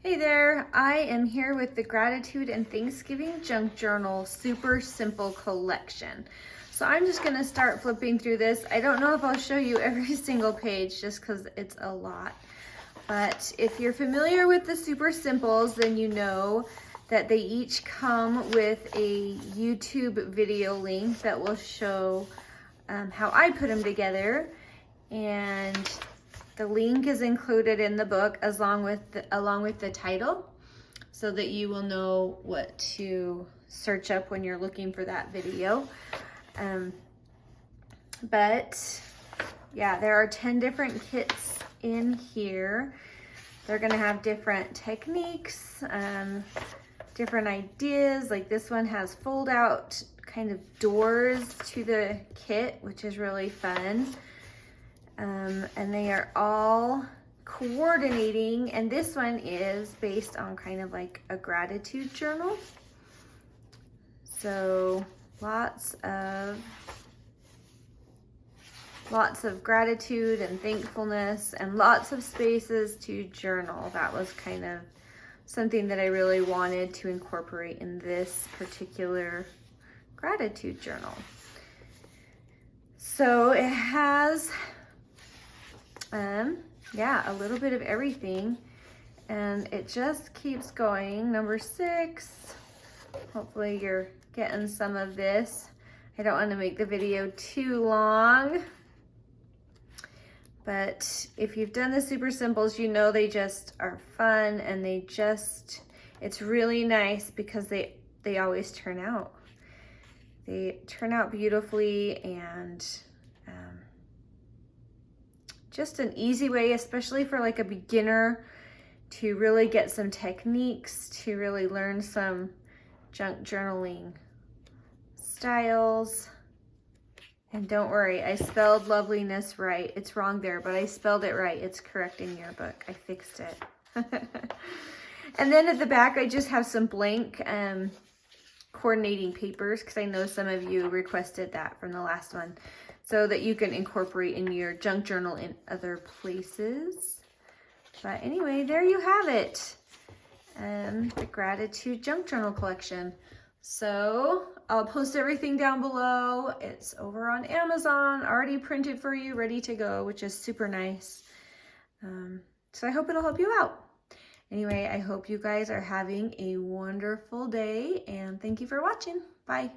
Hey there, I am here with the Gratitude and Thanksgiving Junk Journal Super Simple Collection. So I'm just going to start flipping through this. I don't know if I'll show you every single page just because it's a lot. But if you're familiar with the Super Simples, then you know that they each come with a YouTube video link that will show how I put them together. And the link is included in the book along with the title, so that you will know what to search up when you're looking for that video. But yeah, there are 10 different kits in here. They're gonna have different techniques, different ideas. Like this one has fold out kind of doors to the kit, which is really fun. And they are all coordinating, and this one is based on kind of like a gratitude journal. So lots of gratitude and thankfulness and lots of spaces to journal. That was kind of something that I really wanted to incorporate in this particular gratitude journal. So it has yeah, a little bit of everything, and it just keeps going. Number 6, hopefully you're getting some of this. I don't want to make the video too long, but if you've done the Super Simples, you know they just are fun, and it's really nice because they always turn out. They turn out beautifully, and just an easy way, especially for like a beginner, to really get some techniques, to really learn some junk journaling styles. And don't worry, I spelled Loveliness right. It's wrong there, but I spelled it right. It's correct in your book. I fixed it. And then at the back, I just have some blank coordinating papers, because I know some of you requested that from the last one, so that you can incorporate in your junk journal in other places. But anyway, there you have it. The Gratitude Junk Journal Collection. So I'll post everything down below. It's over on Amazon, already printed for you, ready to go, which is super nice. So I hope it'll help you out. Anyway, I hope you guys are having a wonderful day, and thank you for watching. Bye.